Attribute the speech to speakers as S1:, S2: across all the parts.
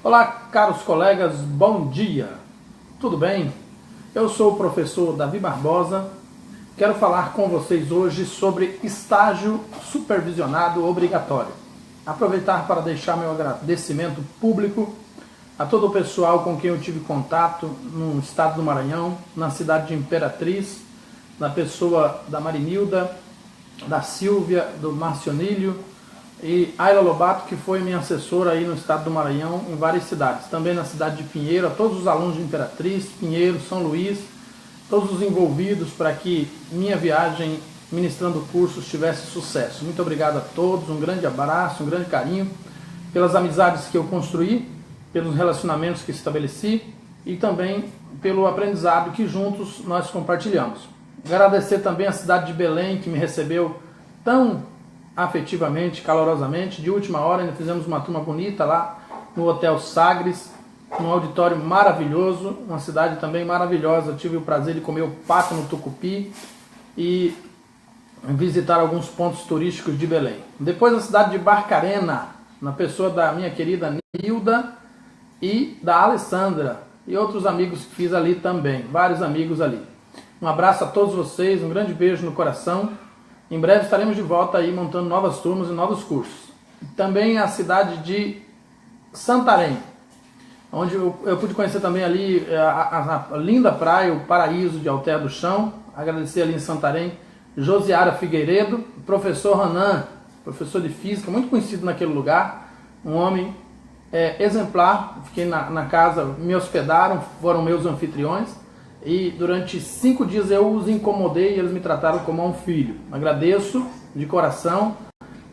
S1: Olá, caros colegas, bom dia! Tudo bem? Eu sou o professor Davi Barbosa. Quero falar com vocês hoje sobre estágio supervisionado obrigatório. Aproveitar para deixar meu agradecimento público a todo o pessoal com quem eu tive contato no estado do Maranhão, na cidade de Imperatriz, na pessoa da Marinilda, da Silvia, do Marcionílio e Ayla Lobato, que foi minha assessora aí no estado do Maranhão, em várias cidades. Também na cidade de Pinheiro, a todos os alunos de Imperatriz, Pinheiro, São Luís, todos os envolvidos para que minha viagem ministrando cursos tivesse sucesso. Muito obrigado a todos, um grande abraço, um grande carinho pelas amizades que eu construí, pelos relacionamentos que estabeleci e também pelo aprendizado que juntos nós compartilhamos. Agradecer também a cidade de Belém, que me recebeu tão afetivamente, calorosamente. De última hora ainda fizemos uma turma bonita lá no Hotel Sagres, um auditório maravilhoso, uma cidade também maravilhosa. Tive o prazer de comer o pato no tucupi e visitar alguns pontos turísticos de Belém. Depois a cidade de Barcarena, na pessoa da minha querida Nilda e da Alessandra e outros amigos que fiz ali também, vários amigos ali. Um abraço a todos vocês, um grande beijo no coração. Em breve estaremos de volta aí montando novas turmas e novos cursos. Também a cidade de Santarém, onde eu pude conhecer também ali a linda praia, o paraíso de Alter do Chão. Agradecer ali em Santarém Josiara Figueiredo, professor Hanan, professor de física, muito conhecido naquele lugar, um homem exemplar. Fiquei na casa, me hospedaram, foram meus anfitriões. E durante 5 dias eu os incomodei e eles me trataram como um filho. Agradeço de coração.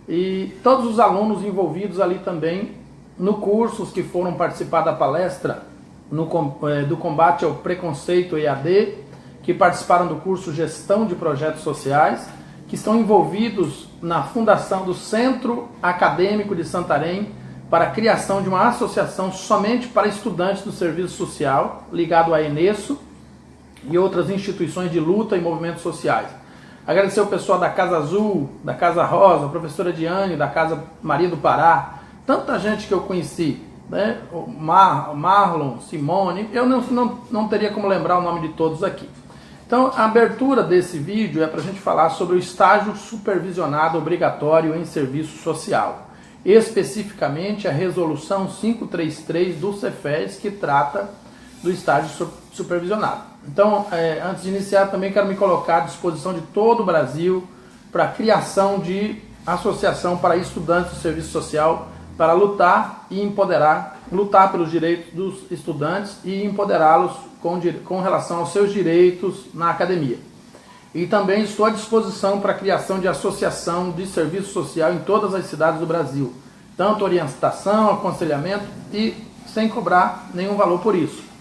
S1: E todos os alunos envolvidos ali também no curso, os que foram participar da palestra do combate ao preconceito EAD, que participaram do curso Gestão de Projetos Sociais, que estão envolvidos na fundação do Centro Acadêmico de Santarém para a criação de uma associação somente para estudantes do serviço social, ligado à Enesso e outras instituições de luta e movimentos sociais. Agradecer o pessoal da Casa Azul, da Casa Rosa, a professora Diane, da Casa Maria do Pará, tanta gente que eu conheci, né? O Marlon, Simone, eu não teria como lembrar o nome de todos aqui. Então, a abertura desse vídeo é para a gente falar sobre o estágio supervisionado obrigatório em serviço social, especificamente a resolução 533 do Cefes, que trata do estágio supervisionado. Então, antes de iniciar, também quero me colocar à disposição de todo o Brasil para a criação de associação para estudantes do serviço social, para lutar pelos direitos dos estudantes e empoderá-los com relação aos seus direitos na academia. E também estou à disposição para a criação de associação de serviço social em todas as cidades do Brasil, tanto orientação, aconselhamento e sem cobrar nenhum valor por isso.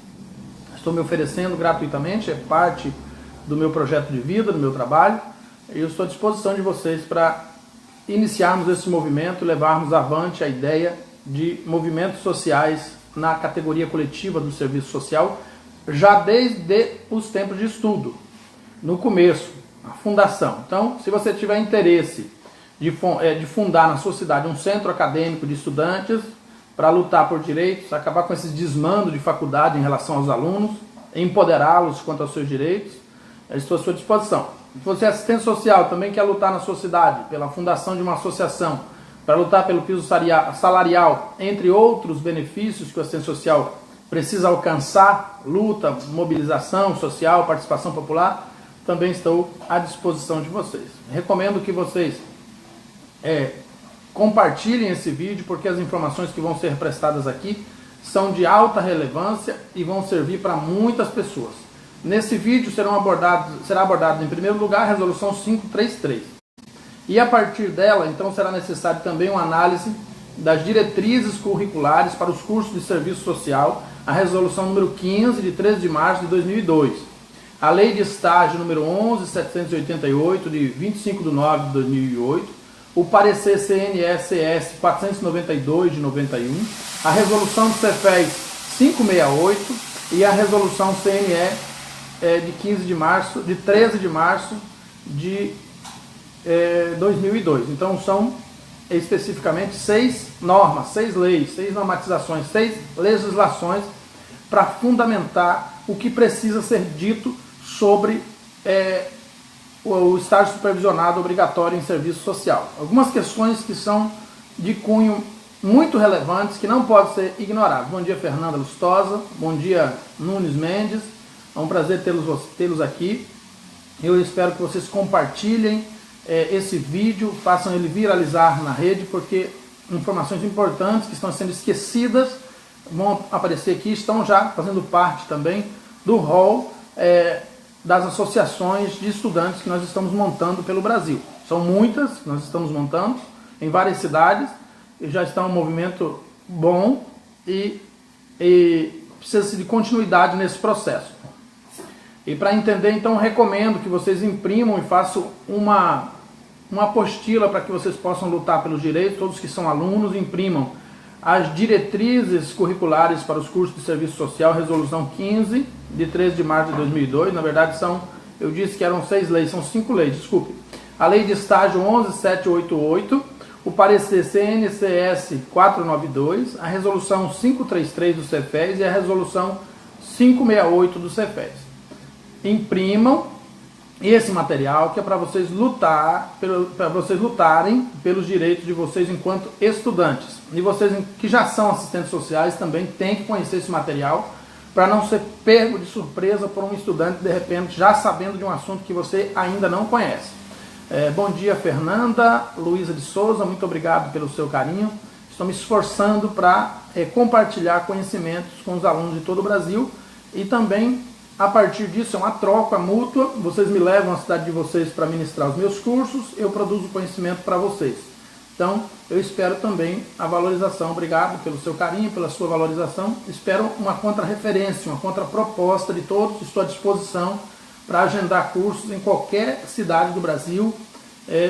S1: Estou me oferecendo gratuitamente, é parte do meu projeto de vida, do meu trabalho, e eu estou à disposição de vocês para iniciarmos esse movimento, levarmos avante a ideia de movimentos sociais na categoria coletiva do serviço social, já desde os tempos de estudo, no começo, a fundação. Então, se você tiver interesse de fundar na sua cidade um centro acadêmico de estudantes, para lutar por direitos, acabar com esse desmando de faculdade em relação aos alunos, empoderá-los quanto aos seus direitos, eu estou à sua disposição. Se você é assistente social, também quer lutar na sua cidade pela fundação de uma associação, para lutar pelo piso salarial, entre outros benefícios que o assistente social precisa alcançar, luta, mobilização social, participação popular, também estou à disposição de vocês. Recomendo que vocês compartilhem esse vídeo, porque as informações que vão ser prestadas aqui são de alta relevância e vão servir para muitas pessoas. Nesse vídeo será abordado em primeiro lugar a resolução 533. E a partir dela, então, será necessário também uma análise das diretrizes curriculares para os cursos de serviço social, a resolução número 15, de 13 de março de 2002. A lei de estágio número 11.788, de 25 de nove de 2008, o parecer CNE-CS 492 de 91, a resolução do Cefes 568 e a resolução CNE de 13 de março de 2002. Então são especificamente 6 normas, 6 leis, 6 normatizações, 6 legislações para fundamentar o que precisa ser dito sobre o estágio supervisionado obrigatório em serviço social. Algumas questões que são de cunho muito relevantes, que não podem ser ignoradas. Bom dia, Fernanda Lustosa. Bom dia, Nunes Mendes. É um prazer tê-los aqui. Eu espero que vocês compartilhem esse vídeo, façam ele viralizar na rede, porque informações importantes que estão sendo esquecidas vão aparecer aqui, estão já fazendo parte também do rol das associações de estudantes que nós estamos montando pelo Brasil. São muitas que nós estamos montando em várias cidades, e já está um movimento bom e precisa de continuidade nesse processo. E para entender, então, recomendo que vocês imprimam e façam uma apostila para que vocês possam lutar pelos direitos. Todos que são alunos imprimam as diretrizes curriculares para os cursos de serviço social, resolução 15, de 13 de março de 2002. Na verdade, eu disse que eram 6 leis, são 5 leis, desculpe. A lei de estágio 11788, o parecer CNCS 492, a resolução 533 do Cefes e a resolução 568 do Cefes. Imprimam esse material, que é para vocês lutarem pelos direitos de vocês enquanto estudantes. E vocês que já são assistentes sociais também têm que conhecer esse material para não ser pego de surpresa por um estudante, de repente, já sabendo de um assunto que você ainda não conhece. Bom dia, Fernanda, Luísa de Souza, muito obrigado pelo seu carinho. Estou me esforçando para compartilhar conhecimentos com os alunos de todo o Brasil e também, a partir disso, é uma troca mútua. Vocês me levam à cidade de vocês para ministrar os meus cursos, eu produzo conhecimento para vocês. Então, eu espero também a valorização. Obrigado pelo seu carinho, pela sua valorização. Espero uma contra-referência, uma contra-proposta de todos. Estou à disposição para agendar cursos em qualquer cidade do Brasil.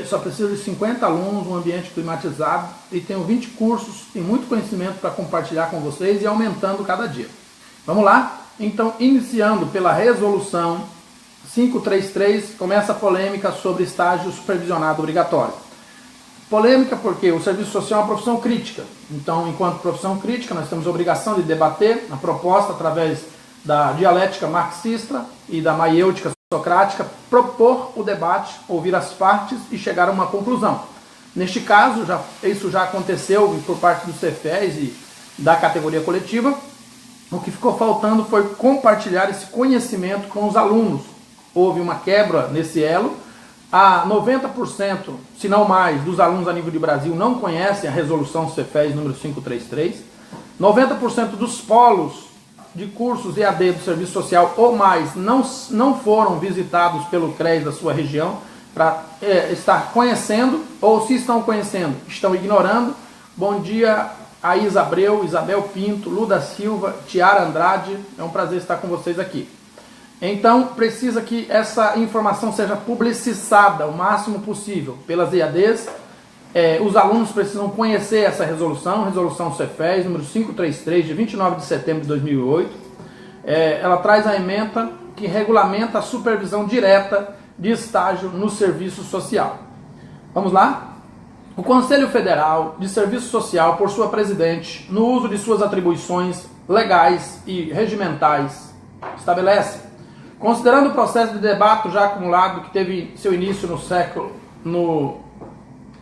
S1: Só preciso de 50 alunos, um ambiente climatizado, e tenho 20 cursos e muito conhecimento para compartilhar com vocês e aumentando cada dia. Vamos lá? Então, iniciando pela resolução 533, começa a polêmica sobre estágio supervisionado obrigatório. Polêmica porque o serviço social é uma profissão crítica. Então, enquanto profissão crítica, nós temos a obrigação de debater a proposta através da dialética marxista e da maiêutica socrática, propor o debate, ouvir as partes e chegar a uma conclusão. Neste caso, isso já aconteceu por parte do Cefes e da categoria coletiva. O que ficou faltando foi compartilhar esse conhecimento com os alunos. Houve uma quebra nesse elo. 90%, se não mais, dos alunos a nível de Brasil não conhecem a resolução Cefes número 533. 90% dos polos de cursos EAD do serviço social ou mais não foram visitados pelo CRES da sua região para estar conhecendo, ou se estão conhecendo, estão ignorando. Bom dia a Isa Abreu, Isabel Pinto, Luda Silva, Tiara Andrade, é um prazer estar com vocês aqui. Então, precisa que essa informação seja publicizada o máximo possível pelas EADs. Os alunos precisam conhecer essa resolução Cefes, número 533, de 29 de setembro de 2008. Ela traz a ementa que regulamenta a supervisão direta de estágio no serviço social. Vamos lá? O Conselho Federal de Serviço Social, por sua presidente, no uso de suas atribuições legais e regimentais, estabelece, considerando o processo de debate já acumulado que teve seu início no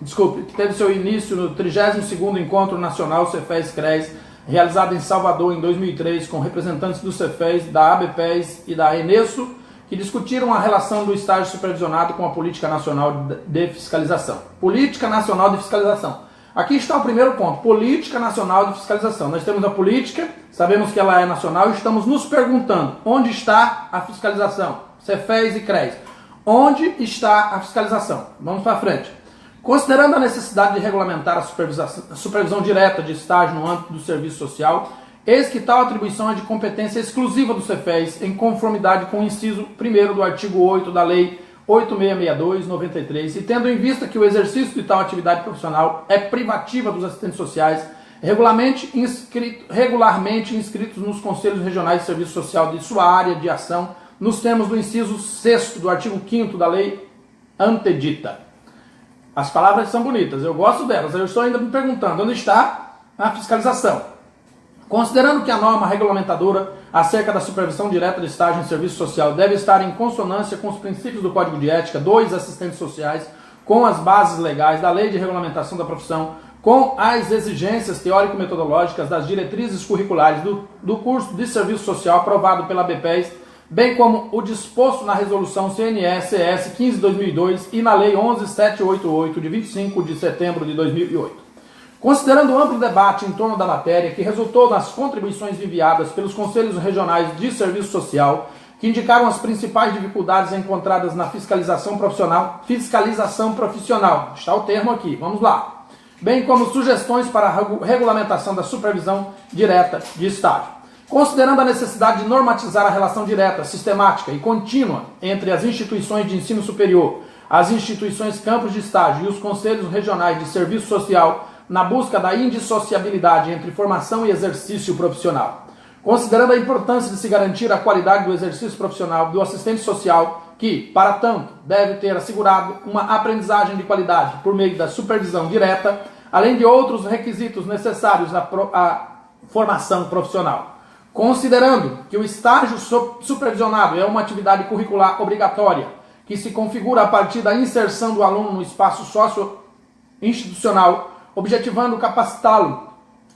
S1: 32º Encontro Nacional Cefes-CRES, realizado em Salvador em 2003, com representantes do Cefes, da ABPES e da Enesso, que discutiram a relação do estágio supervisionado com a Política Nacional de Fiscalização. Política Nacional de Fiscalização. Aqui está o primeiro ponto, Política Nacional de Fiscalização. Nós temos a política, sabemos que ela é nacional e estamos nos perguntando, onde está a fiscalização? Cefes e CRES. Onde está a fiscalização? Vamos para frente. Considerando a necessidade de regulamentar a supervisão direta de estágio no âmbito do serviço social, eis que tal atribuição é de competência exclusiva do Cefes, em conformidade com o inciso 1º do artigo 8 da Lei 8662/93, e tendo em vista que o exercício de tal atividade profissional é privativa dos assistentes sociais, regularmente inscritos nos Conselhos Regionais de Serviço Social de sua área de ação, nos termos do inciso 6º do artigo 5º da Lei antedita. As palavras são bonitas, eu gosto delas, eu estou ainda me perguntando onde está a fiscalização. Considerando que a norma regulamentadora acerca da supervisão direta de estágio em serviço social deve estar em consonância com os princípios do Código de Ética dos assistentes sociais, com as bases legais da Lei de Regulamentação da Profissão, com as exigências teórico-metodológicas das diretrizes curriculares do curso de serviço social aprovado pela ABPES, bem como o disposto na Resolução CNE-CS 15/2002 e na Lei 11.788, de 25 de setembro de 2008. Considerando o amplo debate em torno da matéria que resultou nas contribuições enviadas pelos Conselhos Regionais de Serviço Social, que indicaram as principais dificuldades encontradas na fiscalização profissional, está o termo aqui, vamos lá, bem como sugestões para a regulamentação da supervisão direta de estágio. Considerando a necessidade de normatizar a relação direta, sistemática e contínua entre as instituições de ensino superior, as instituições campos de estágio e os Conselhos Regionais de Serviço Social, na busca da indissociabilidade entre formação e exercício profissional. Considerando a importância de se garantir a qualidade do exercício profissional do assistente social, que, para tanto, deve ter assegurado uma aprendizagem de qualidade por meio da supervisão direta, além de outros requisitos necessários à formação profissional. Considerando que o estágio supervisionado é uma atividade curricular obrigatória, que se configura a partir da inserção do aluno no espaço socio-institucional, objetivando capacitá-lo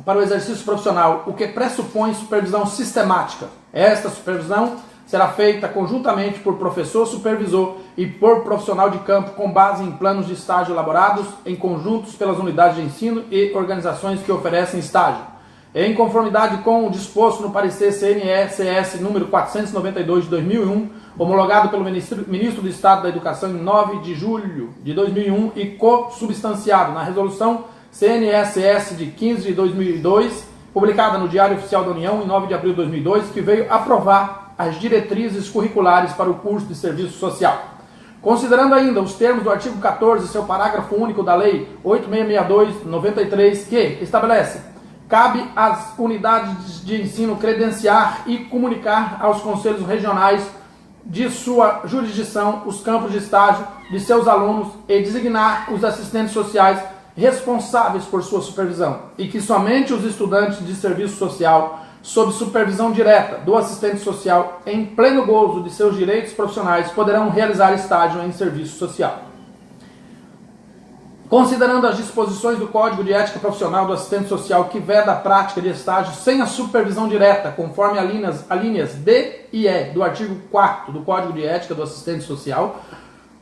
S1: para o exercício profissional, o que pressupõe supervisão sistemática. Esta supervisão será feita conjuntamente por professor supervisor e por profissional de campo, com base em planos de estágio elaborados em conjuntos pelas unidades de ensino e organizações que oferecem estágio, em conformidade com o disposto no parecer CNE-CS número 492 de 2001, homologado pelo Ministro do Estado da Educação em 9 de julho de 2001 e co-substanciado na Resolução CNE-CS de 15 de 2002, publicada no Diário Oficial da União em 9 de abril de 2002, que veio aprovar as diretrizes curriculares para o curso de serviço social. Considerando ainda os termos do artigo 14, seu parágrafo único da Lei 8662/93, que estabelece: cabe às unidades de ensino credenciar e comunicar aos conselhos regionais de sua jurisdição os campos de estágio de seus alunos e designar os assistentes sociais responsáveis por sua supervisão, e que somente os estudantes de serviço social, sob supervisão direta do assistente social, em pleno gozo de seus direitos profissionais, poderão realizar estágio em serviço social. Considerando as disposições do Código de Ética Profissional do Assistente Social, que veda a prática de estágio sem a supervisão direta, conforme alíneas D e E do artigo 4º do Código de Ética do Assistente Social,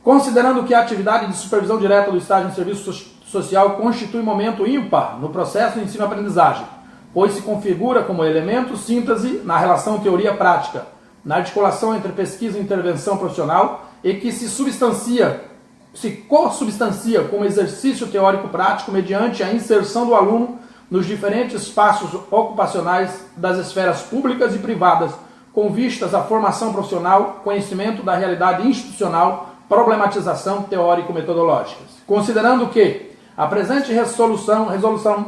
S1: considerando que a atividade de supervisão direta do estágio em serviço social constitui momento ímpar no processo de ensino-aprendizagem, pois se configura como elemento síntese na relação teoria-prática, na articulação entre pesquisa e intervenção profissional, e que se co-substancia como exercício teórico-prático mediante a inserção do aluno nos diferentes espaços ocupacionais das esferas públicas e privadas, com vistas à formação profissional, conhecimento da realidade institucional, problematização teórico-metodológicas. Considerando que a presente resolução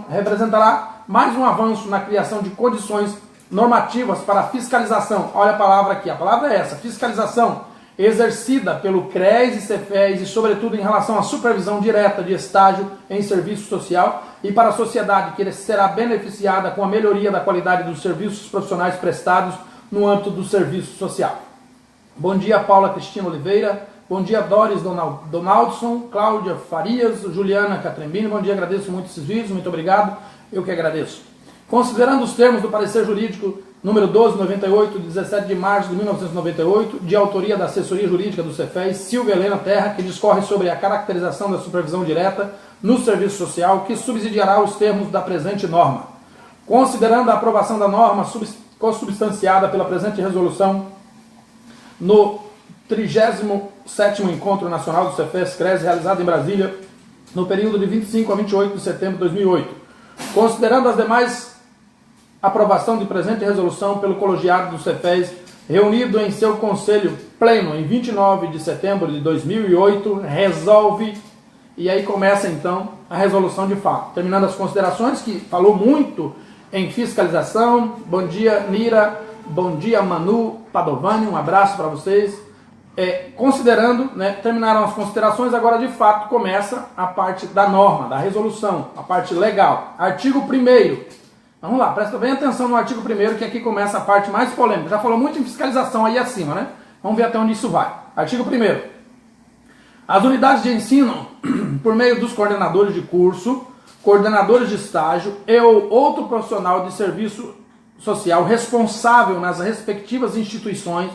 S1: representará mais um avanço na criação de condições normativas para a fiscalização, olha a palavra aqui, a palavra é essa, fiscalização, exercida pelo CRES e CEFES e, sobretudo, em relação à supervisão direta de estágio em serviço social, e para a sociedade, que será beneficiada com a melhoria da qualidade dos serviços profissionais prestados no âmbito do serviço social. Bom dia, Paula Cristina Oliveira. Bom dia, Doris Donaldson, Cláudia Farias, Juliana Catrembini. Bom dia, agradeço muito esses vídeos, muito obrigado, eu que agradeço. Considerando os termos do parecer jurídico número 1298, de 17 de março de 1998, de autoria da assessoria jurídica do CEFES, Silvia Helena Terra, que discorre sobre a caracterização da supervisão direta no serviço social, que subsidiará os termos da presente norma. Considerando a aprovação da norma consubstanciada pela presente resolução no 37º Encontro Nacional do CEFES-CRES, realizado em Brasília, no período de 25 a 28 de setembro de 2008. Considerando as demais aprovação de presente resolução pelo colegiado do CEFES, reunido em seu conselho pleno em 29 de setembro de 2008, resolve, e aí começa então a resolução de fato. Terminando as considerações, que falou muito em fiscalização. Bom dia, Nira. Bom dia, Manu Padovani. Um abraço para vocês. Considerando, né, terminaram as considerações, agora de fato começa a parte da norma, da resolução, a parte legal. Artigo 1º. Vamos lá, presta bem atenção no artigo 1º, que aqui começa a parte mais polêmica. Já falou muito em fiscalização aí acima, né? Vamos ver até onde isso vai. Artigo 1º. As unidades de ensino, por meio dos coordenadores de curso, coordenadores de estágio e ou outro profissional de serviço social responsável nas respectivas instituições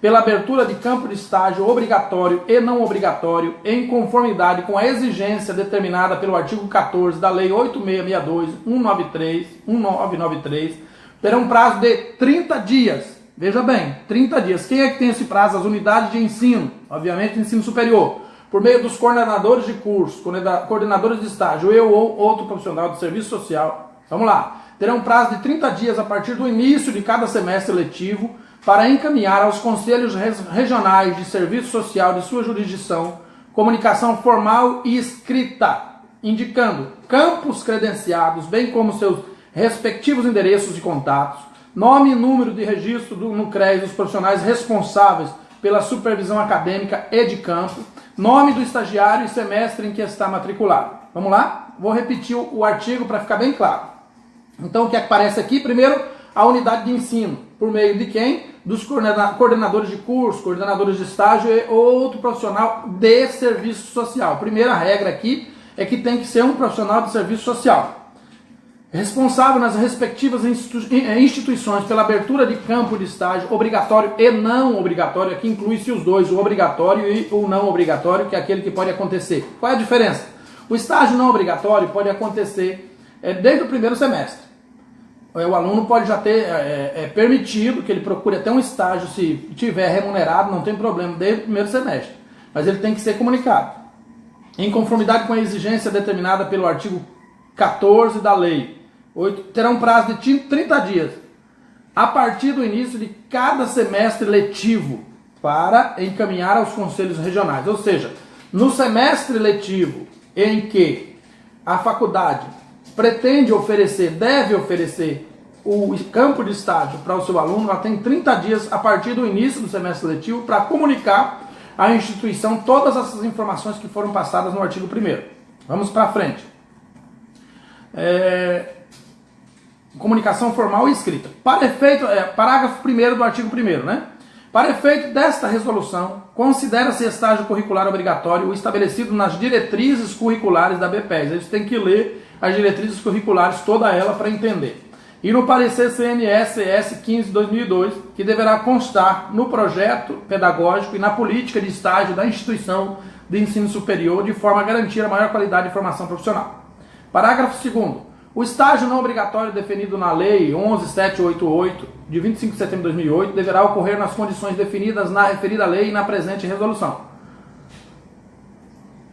S1: pela abertura de campo de estágio obrigatório e não obrigatório, em conformidade com a exigência determinada pelo artigo 14 da Lei 8662-193, terão um prazo de 30 dias. Veja bem, 30 dias. Quem é que tem esse prazo? As unidades de ensino, obviamente ensino superior, por meio dos coordenadores de curso, coordenadores de estágio ou outro profissional de serviço social. Vamos lá. Terão um prazo de 30 dias a partir do início de cada semestre letivo para encaminhar aos conselhos regionais de serviço social de sua jurisdição comunicação formal e escrita, indicando campos credenciados, bem como seus respectivos endereços de contatos, nome e número de registro no CREAS dos profissionais responsáveis pela supervisão acadêmica e de campo, nome do estagiário e semestre em que está matriculado. Vamos lá? Vou repetir o artigo para ficar bem claro. Então, o que aparece aqui? Primeiro, a unidade de ensino. Por meio de quem? Dos coordenadores de curso, coordenadores de estágio ou outro profissional de serviço social. Primeira regra aqui é que tem que ser um profissional de serviço social, responsável nas respectivas instituições pela abertura de campo de estágio obrigatório e não obrigatório. Aqui inclui-se os dois, o obrigatório e o não obrigatório, que é aquele que pode acontecer. Qual é a diferença? O estágio não obrigatório pode acontecer desde o primeiro semestre. O aluno pode já ter permitido que ele procure até um estágio, se tiver remunerado, não tem problema, desde o primeiro semestre. Mas ele tem que ser comunicado, em conformidade com a exigência determinada pelo artigo 14 da lei. Terá um prazo de 30 dias, a partir do início de cada semestre letivo, para encaminhar aos conselhos regionais. Ou seja, no semestre letivo em que a faculdade pretende oferecer, deve oferecer o campo de estágio para o seu aluno, ela tem 30 dias a partir do início do semestre letivo para comunicar à instituição todas essas informações que foram passadas no artigo 1º. Vamos para frente. Comunicação formal e escrita. Para efeito, parágrafo 1º do artigo 1º, né? Para efeito desta resolução, considera-se estágio curricular obrigatório o estabelecido nas diretrizes curriculares da BPES. Eles têm que ler as diretrizes curriculares, toda ela, para entender. E no parecer CNS-ES 15/2002, que deverá constar no projeto pedagógico e na política de estágio da instituição de ensino superior, de forma a garantir a maior qualidade de formação profissional. Parágrafo 2º. O estágio não obrigatório definido na Lei 11.788, de 25 de setembro de 2008, deverá ocorrer nas condições definidas na referida lei e na presente resolução.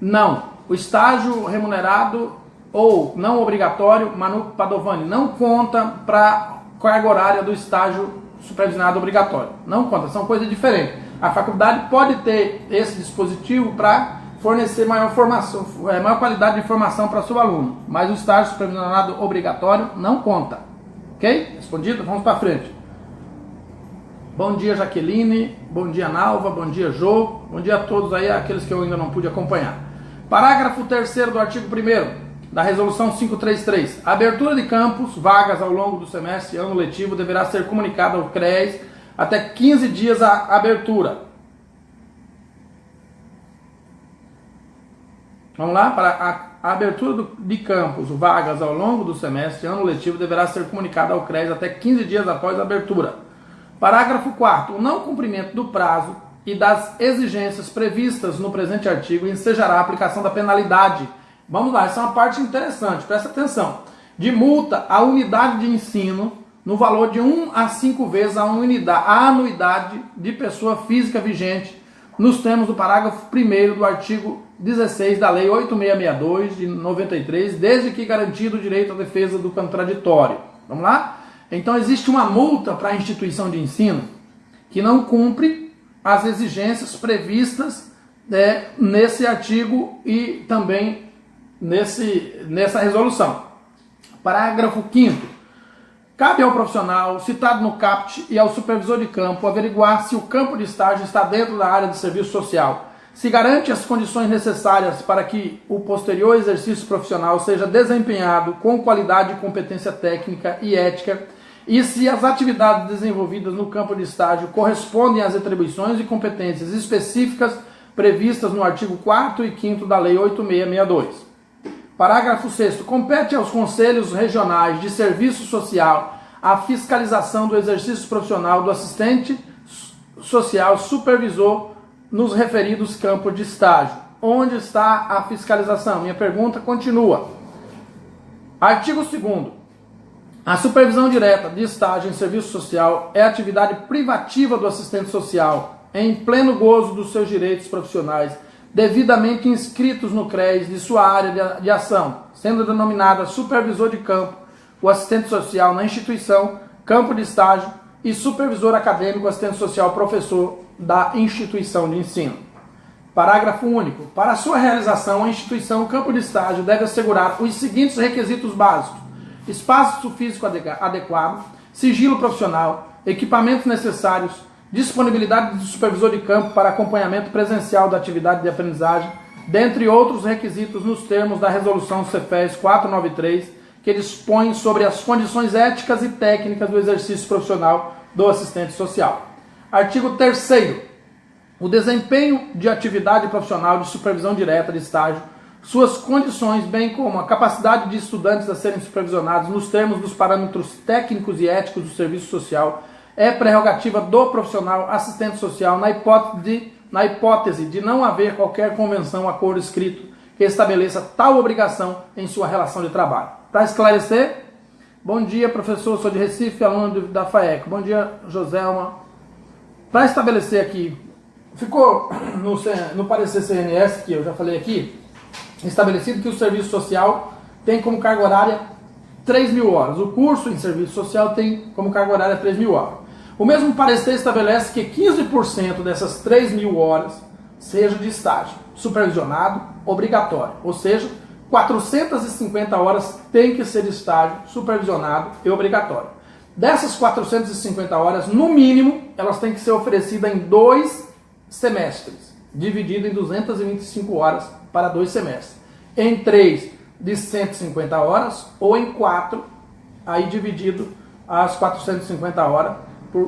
S1: Não. O estágio remunerado ou não obrigatório, Manu Padovani, não conta para a carga horária do estágio supervisionado obrigatório. Não conta, são coisas diferentes. A faculdade pode ter esse dispositivo para fornecer maior qualidade de informação para seu aluno, mas o estágio supervisionado obrigatório não conta. Ok? Respondido? Vamos para frente. Bom dia, Jaqueline. Bom dia, Nalva. Bom dia, Jô. Bom dia a todos aí, aqueles que eu ainda não pude acompanhar. Parágrafo 3º do artigo 1º da Resolução 533. A abertura de campos, vagas ao longo do semestre ano letivo deverá ser comunicada ao CREAS até 15 dias a abertura. Vamos lá? Para a abertura de campos, vagas ao longo do semestre ano letivo deverá ser comunicada ao CREAS até 15 dias após a abertura. Parágrafo 4º. O não cumprimento do prazo e das exigências previstas no presente artigo ensejará a aplicação da penalidade. Vamos lá, essa é uma parte interessante, presta atenção. De multa à unidade de ensino no valor de 1 a 5 vezes a anuidade de pessoa física vigente nos termos do parágrafo 1º do artigo 16 da Lei 8662 de 93, desde que garantido o direito à defesa do contraditório. Vamos lá? Então existe uma multa para a instituição de ensino que não cumpre as exigências previstas nesse artigo e também nessa resolução. Parágrafo 5º. Cabe ao profissional citado no CAPT e ao supervisor de campo averiguar se o campo de estágio está dentro da área de serviço social, se garante as condições necessárias para que o posterior exercício profissional seja desempenhado com qualidade e competência técnica e ética, e se as atividades desenvolvidas no campo de estágio correspondem às atribuições e competências específicas previstas no artigo 4º e 5º da Lei 8662. Parágrafo 6º. Compete aos Conselhos Regionais de Serviço Social a fiscalização do exercício profissional do assistente social supervisor nos referidos campos de estágio. Onde está a fiscalização? Minha pergunta continua. Artigo 2º. A supervisão direta de estágio em serviço social é atividade privativa do assistente social, em pleno gozo dos seus direitos profissionais, devidamente inscritos no CREAS de sua área de ação, sendo denominada supervisor de campo, o assistente social na instituição, campo de estágio, e supervisor acadêmico, assistente social, professor da instituição de ensino. Parágrafo único. Para sua realização, a instituição campo de estágio deve assegurar os seguintes requisitos básicos: espaço físico adequado, sigilo profissional, equipamentos necessários, disponibilidade do supervisor de campo para acompanhamento presencial da atividade de aprendizagem, dentre outros requisitos nos termos da Resolução CEFES 493, que dispõe sobre as condições éticas e técnicas do exercício profissional do assistente social. Artigo 3º. O desempenho de atividade profissional de supervisão direta de estágio, suas condições, bem como a capacidade de estudantes a serem supervisionados nos termos dos parâmetros técnicos e éticos do serviço social, é prerrogativa do profissional assistente social na hipótese de não haver qualquer convenção, acordo escrito que estabeleça tal obrigação em sua relação de trabalho. Para esclarecer, bom dia, professor, sou de Recife, aluno da FAEC. Bom dia, Joselma. Para estabelecer aqui, ficou no parecer CNS, que eu já falei aqui, estabelecido que o serviço social tem como carga horária 3.000 horas. O curso em serviço social tem como carga horária 3.000 horas. O mesmo parecer estabelece que 15% dessas 3.000 horas seja de estágio supervisionado obrigatório, ou seja, 450 horas tem que ser de estágio supervisionado e obrigatório. Dessas 450 horas, no mínimo, elas têm que ser oferecidas em 2 semestres, dividido em 225 horas para 2 semestres. Em 3 de 150 horas ou em 4, aí dividido as 450 horas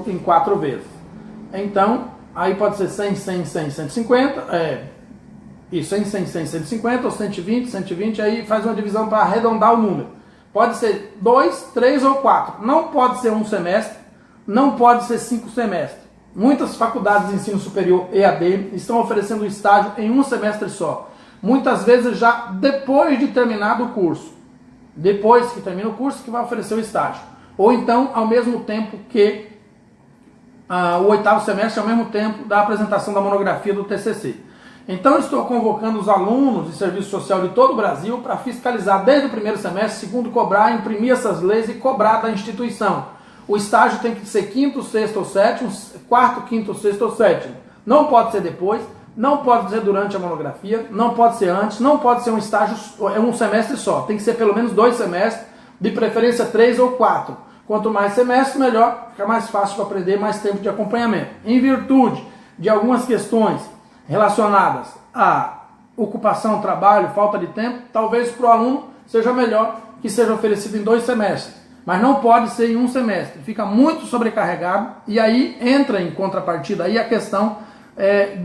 S1: em 4 vezes. Então, aí pode ser 100, 100, 100, 150, 100, 100, 100, 150, ou 120, 120, aí faz uma divisão para arredondar o número. Pode ser 2, 3 ou 4. Não pode ser um semestre, não pode ser 5 semestres. Muitas faculdades de ensino superior EAD estão oferecendo estágio em um semestre só. Muitas vezes já depois de terminado o curso. Depois que termina o curso que vai oferecer o estágio. Ou então ao mesmo tempo que o 8º semestre, ao mesmo tempo da apresentação da monografia do TCC. Então estou convocando os alunos de serviço social de todo o Brasil para fiscalizar desde o 1º semestre, segundo cobrar, imprimir essas leis e cobrar da instituição. O estágio tem que ser 5º, 6º ou 7º, 4º, 5º, 6º ou 7º. Não pode ser depois, não pode ser durante a monografia, não pode ser antes, não pode ser um estágio, um semestre só. Tem que ser pelo menos 2 semestres, de preferência 3 ou 4. Quanto mais semestre, melhor, fica mais fácil para aprender, mais tempo de acompanhamento. Em virtude de algumas questões relacionadas à ocupação, trabalho, falta de tempo, talvez para o aluno seja melhor que seja oferecido em 2 semestres. Mas não pode ser em um semestre, fica muito sobrecarregado e aí entra em contrapartida aí a questão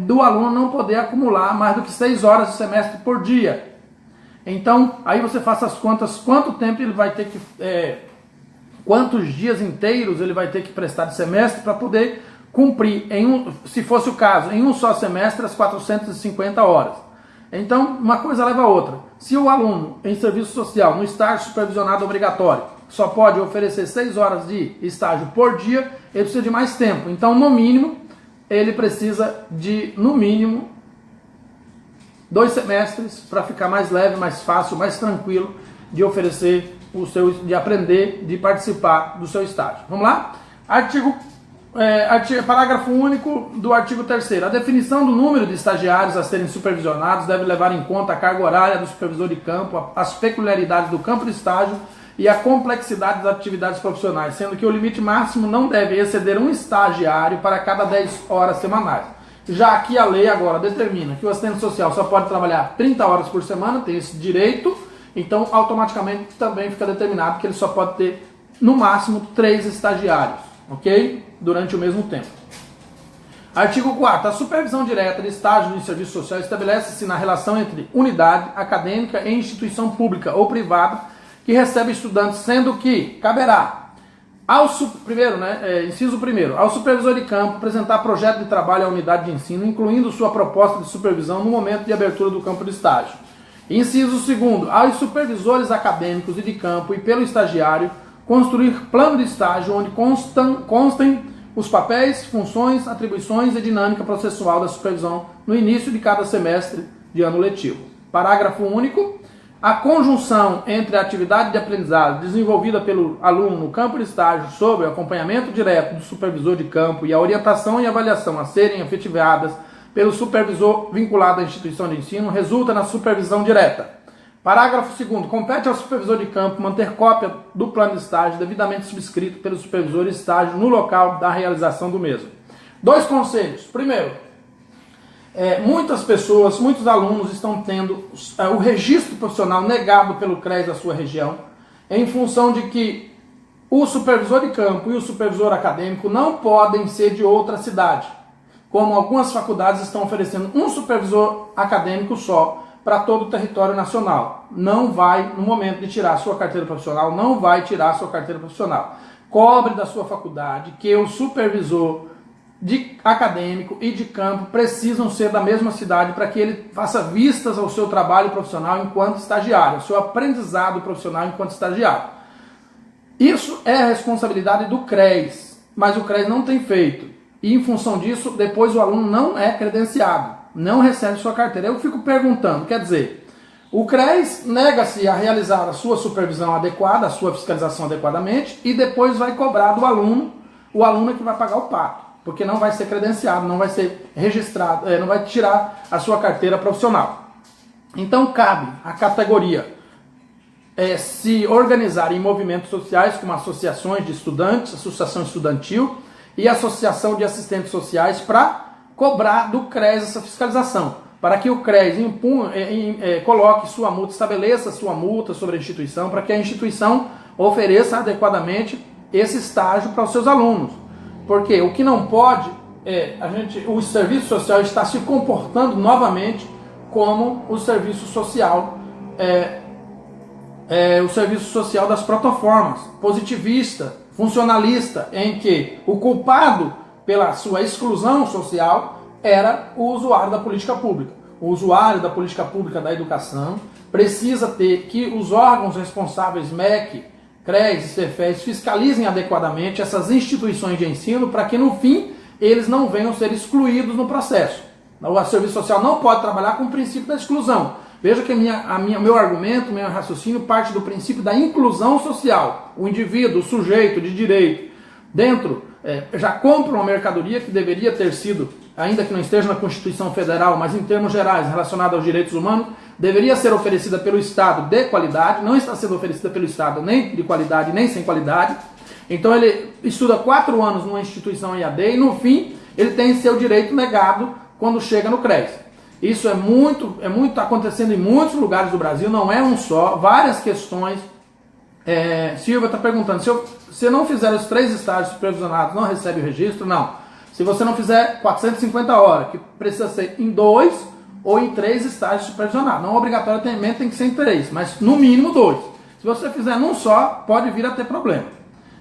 S1: do aluno não poder acumular mais do que 6 horas de semestre por dia. Então, aí você faça as contas, quanto tempo ele vai ter que... quantos dias inteiros ele vai ter que prestar de semestre para poder cumprir, se fosse o caso, em um só semestre, as 450 horas. Então, uma coisa leva a outra. Se o aluno em serviço social, no estágio supervisionado obrigatório, só pode oferecer 6 horas de estágio por dia, ele precisa de mais tempo. Então, no mínimo, ele precisa de, no mínimo, 2 semestres para ficar mais leve, mais fácil, mais tranquilo de oferecer de aprender, de participar do seu estágio. Vamos lá? Parágrafo único do artigo 3º. A definição do número de estagiários a serem supervisionados deve levar em conta a carga horária do supervisor de campo, as peculiaridades do campo de estágio e a complexidade das atividades profissionais, sendo que o limite máximo não deve exceder um estagiário para cada 10 horas semanais. Já aqui a lei agora determina que o assistente social só pode trabalhar 30 horas por semana, tem esse direito, então automaticamente também fica determinado que ele só pode ter no máximo 3 estagiários, ok? Durante o mesmo tempo. Artigo 4º. A supervisão direta de estágio de serviço social estabelece-se na relação entre unidade acadêmica e instituição pública ou privada que recebe estudantes, sendo que caberá inciso 1º, ao supervisor de campo apresentar projeto de trabalho à unidade de ensino, incluindo sua proposta de supervisão no momento de abertura do campo de estágio. Inciso 2º, aos supervisores acadêmicos e de campo e pelo estagiário construir plano de estágio onde constem os papéis, funções, atribuições e dinâmica processual da supervisão no início de cada semestre de ano letivo. Parágrafo único. A conjunção entre a atividade de aprendizado desenvolvida pelo aluno no campo de estágio sob o acompanhamento direto do supervisor de campo e a orientação e avaliação a serem efetivadas pelo supervisor vinculado à instituição de ensino resulta na supervisão direta. Parágrafo 2º. Compete ao supervisor de campo manter cópia do plano de estágio devidamente subscrito pelo supervisor de estágio no local da realização do mesmo. 2 conselhos. Primeiro, muitos alunos estão tendo o registro profissional negado pelo CRES da sua região, em função de que o supervisor de campo e o supervisor acadêmico não podem ser de outra cidade, como algumas faculdades estão oferecendo um supervisor acadêmico só para todo o território nacional. Não vai, no momento de tirar a sua carteira profissional, não vai tirar a sua carteira profissional. Cobre da sua faculdade que o supervisor de acadêmico e de campo precisam ser da mesma cidade para que ele faça vistas ao seu trabalho profissional enquanto estagiário, ao seu aprendizado profissional enquanto estagiário. Isso é a responsabilidade do CRES, mas o CRES não tem feito. E em função disso, depois o aluno não é credenciado, não recebe sua carteira. Eu fico perguntando, quer dizer, o CRES nega-se a realizar a sua supervisão adequada, a sua fiscalização adequadamente, e depois vai cobrar do aluno, o aluno é que vai pagar o pato, porque não vai ser credenciado, não vai ser registrado, não vai tirar a sua carteira profissional. Então cabe à categoria se organizar em movimentos sociais como associações de estudantes, associação estudantil e associação de assistentes sociais para cobrar do CRES essa fiscalização, para que o CRES coloque sua multa, estabeleça sua multa sobre a instituição, para que a instituição ofereça adequadamente esse estágio para os seus alunos. Porque o que não pode o serviço social está se comportando novamente como o serviço social das protoformas, positivista, funcionalista, em que o culpado pela sua exclusão social era o usuário da política pública. O usuário da política pública da educação precisa ter que os órgãos responsáveis, MEC, CRES e CEFES, fiscalizem adequadamente essas instituições de ensino para que no fim eles não venham ser excluídos no processo. O serviço social não pode trabalhar com o princípio da exclusão. Veja que meu argumento, meu raciocínio parte do princípio da inclusão social. O indivíduo, o sujeito de direito, já compra uma mercadoria que deveria ter sido, ainda que não esteja na Constituição Federal, mas em termos gerais relacionada aos direitos humanos, deveria ser oferecida pelo Estado de qualidade, não está sendo oferecida pelo Estado nem de qualidade, nem sem qualidade. Então ele estuda 4 anos numa instituição EAD e no fim ele tem seu direito negado quando chega no CRES. Isso é muito acontecendo em muitos lugares do Brasil, não é um só, várias questões. Silvia está perguntando, se você não fizer os 3 estágios supervisionados, não recebe o registro? Não. Se você não fizer 450 horas, que precisa ser em 2 ou em 3 estágios supervisionados. Não obrigatoriamente tem que ser em 3, mas no mínimo 2. Se você fizer num só, pode vir a ter problema.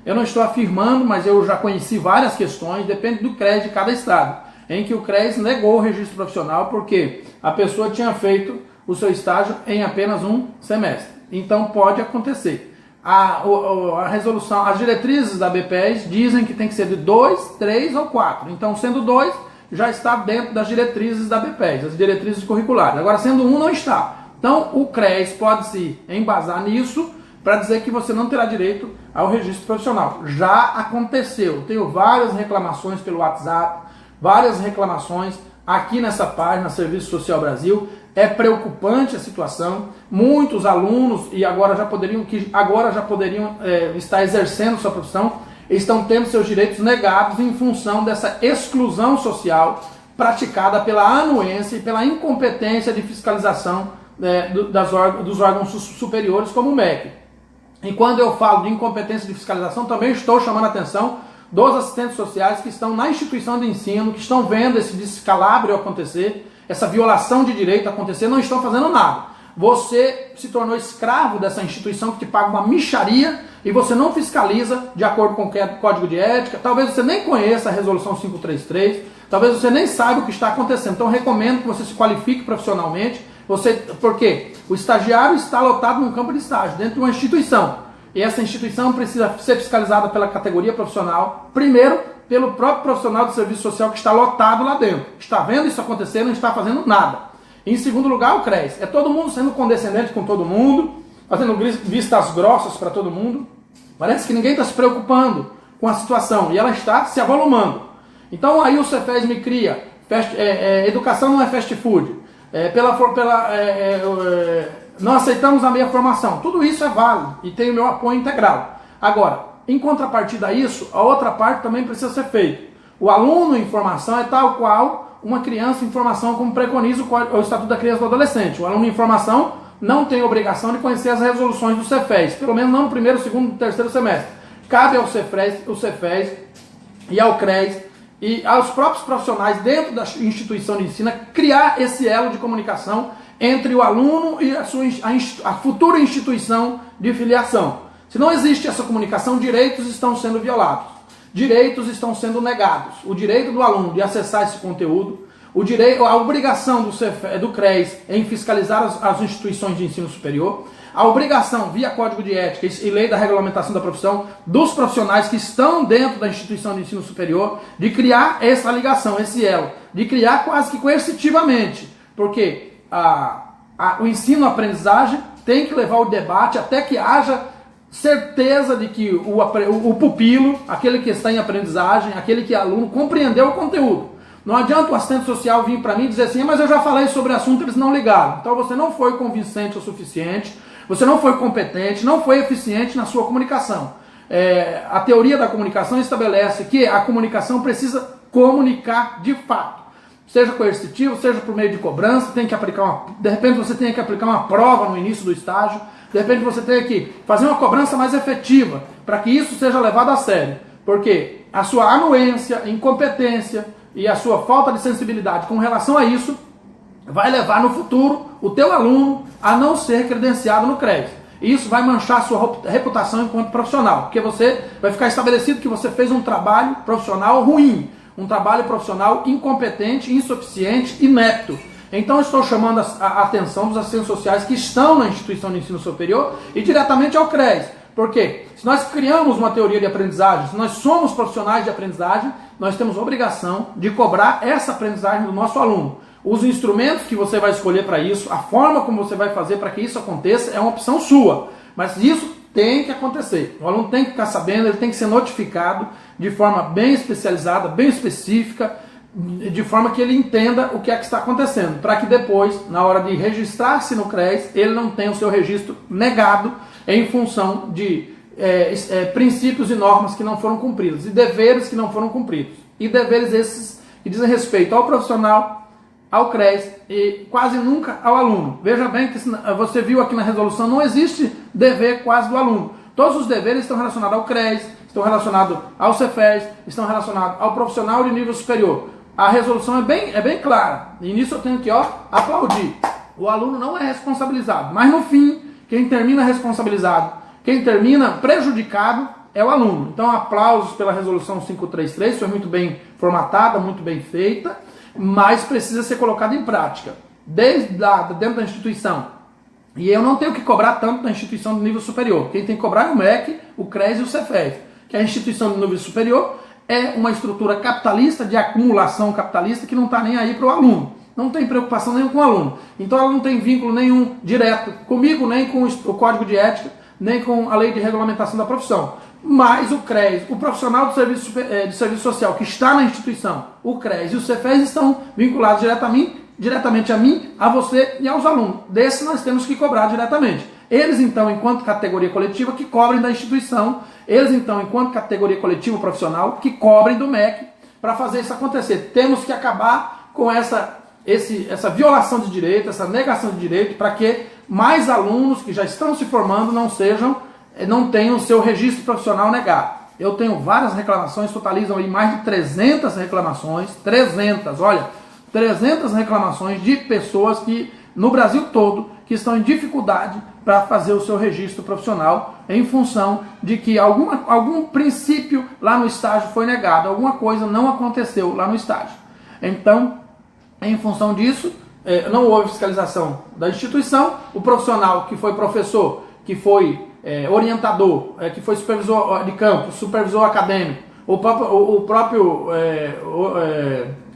S1: Eu não estou afirmando, mas eu já conheci várias questões, depende do CRES de cada estado, em que o CRES negou o registro profissional porque a pessoa tinha feito o seu estágio em apenas um semestre. Então pode acontecer. A resolução, as diretrizes da BPES dizem que tem que ser de 2, 3 ou 4. Então, sendo 2, já está dentro das diretrizes da BPES, as diretrizes curriculares. Agora, sendo 1, não está. Então, o CRES pode se embasar nisso para dizer que você não terá direito ao registro profissional. Já aconteceu. Tenho várias reclamações pelo WhatsApp, várias reclamações aqui nessa página, Serviço Social Brasil. É preocupante a situação. Muitos alunos agora já poderiam estar exercendo sua profissão, estão tendo seus direitos negados em função dessa exclusão social praticada pela anuência e pela incompetência de fiscalização dos órgãos superiores, como o MEC. E quando eu falo de incompetência de fiscalização, também estou chamando a atenção dos assistentes sociais que estão na instituição de ensino, que estão vendo esse descalabro acontecer, essa violação de direito acontecer, não estão fazendo nada. Você se tornou escravo dessa instituição que te paga uma mixaria e você não fiscaliza de acordo com o Código de Ética. Talvez você nem conheça a Resolução 533, talvez você nem saiba o que está acontecendo. Então recomendo que você se qualifique profissionalmente. Porque o estagiário está lotado num campo de estágio, dentro de uma instituição. E essa instituição precisa ser fiscalizada pela categoria profissional, primeiro pelo próprio profissional de serviço social que está lotado lá dentro. Está vendo isso acontecer, não está fazendo nada. Em segundo lugar, o CRES. É todo mundo sendo condescendente com todo mundo, fazendo vistas grossas para todo mundo. Parece que ninguém está se preocupando com a situação e ela está se avolumando. Então aí o Cefes me cria, educação não é fast food, não aceitamos a meia formação. Tudo isso é válido e tem o meu apoio integral. Agora, em contrapartida a isso, a outra parte também precisa ser feita. O aluno em formação é tal qual uma criança em formação, como preconiza o Estatuto da Criança e do Adolescente. O aluno em formação não tem obrigação de conhecer as resoluções do Cefes, pelo menos não no primeiro, segundo e terceiro semestre. Cabe ao Cefes e ao CRES e aos próprios profissionais dentro da instituição de ensino criar esse elo de comunicação entre o aluno e a futura instituição de filiação. Se não existe essa comunicação, direitos estão sendo violados, direitos estão sendo negados. O direito do aluno de acessar esse conteúdo, a obrigação do CRES em fiscalizar as instituições de ensino superior, a obrigação, via Código de Ética e Lei da Regulamentação da Profissão, dos profissionais que estão dentro da instituição de ensino superior, de criar essa ligação, esse elo, de criar quase que coercitivamente, porque o ensino-aprendizagem tem que levar o debate até que haja certeza de que o pupilo, aquele que está em aprendizagem, aquele que é aluno, compreendeu o conteúdo. Não adianta o assistente social vir para mim e dizer assim, mas eu já falei sobre o assunto, eles não ligaram. Então você não foi convincente o suficiente, você não foi competente, não foi eficiente na sua comunicação. A teoria da comunicação estabelece que a comunicação precisa comunicar de fato. Seja coercitivo, seja por meio de cobrança, de repente você tem que aplicar uma prova no início do estágio, de repente você tem que fazer uma cobrança mais efetiva, para que isso seja levado a sério. Porque a sua anuência, incompetência e a sua falta de sensibilidade com relação a isso vai levar no futuro o teu aluno a não ser credenciado no CRES. E isso vai manchar a sua reputação enquanto profissional, porque vai ficar estabelecido que você fez um trabalho profissional ruim, um trabalho profissional incompetente, insuficiente, inepto. Então estou chamando a atenção dos assistentes sociais que estão na instituição de ensino superior e diretamente ao CRES. Porque se nós criamos uma teoria de aprendizagem, se nós somos profissionais de aprendizagem, nós temos obrigação de cobrar essa aprendizagem do nosso aluno. Os instrumentos que você vai escolher para isso, a forma como você vai fazer para que isso aconteça, é uma opção sua. Mas isso tem que acontecer. O aluno tem que ficar sabendo, ele tem que ser notificado de forma bem especializada, bem específica, de forma que ele entenda o que é que está acontecendo, para que depois, na hora de registrar-se no CRES, ele não tenha o seu registro negado em função de princípios e normas que não foram cumpridos, e deveres que não foram cumpridos. E deveres esses que dizem respeito ao profissional, ao CRES e quase nunca ao aluno. Veja bem que você viu aqui na resolução, não existe dever quase do aluno. Todos os deveres estão relacionados ao CRES, estão relacionados ao Cefes, estão relacionados ao profissional de nível superior. A resolução é bem clara. E nisso eu tenho que aplaudir. O aluno não é responsabilizado, mas no fim, quem termina responsabilizado, quem termina prejudicado é o aluno. Então aplausos pela resolução 533, foi muito bem formatada, muito bem feita, mas precisa ser colocada em prática, dentro da instituição. E eu não tenho que cobrar tanto na instituição de nível superior. Quem tem que cobrar é o MEC, o CRES e o Cefes, que a instituição de nível superior é uma estrutura capitalista, de acumulação capitalista, que não está nem aí para o aluno. Não tem preocupação nenhuma com o aluno. Então ela não tem vínculo nenhum direto comigo, nem com o Código de Ética, nem com a Lei de Regulamentação da Profissão. Mas o CRES, o profissional de serviço social que está na instituição, o CRES e o Cefes estão vinculados diretamente diretamente a mim, a você e aos alunos. Desse nós temos que cobrar diretamente. Eles, então, enquanto categoria coletiva, que cobrem da instituição. Eles, então, enquanto categoria coletiva profissional, que cobrem do MEC para fazer isso acontecer. Temos que acabar com essa violação de direito, essa negação de direito, para que mais alunos que já estão se formando não tenham o seu registro profissional negado. Eu tenho várias reclamações, totalizam aí mais de 300 reclamações, 300 reclamações de pessoas que, no Brasil todo, que estão em dificuldade para fazer o seu registro profissional em função de que algum princípio lá no estágio foi negado, alguma coisa não aconteceu lá no estágio. Então, em função disso, não houve fiscalização da instituição, o profissional que foi professor, que foi orientador, que foi supervisor de campo, supervisor acadêmico, o próprio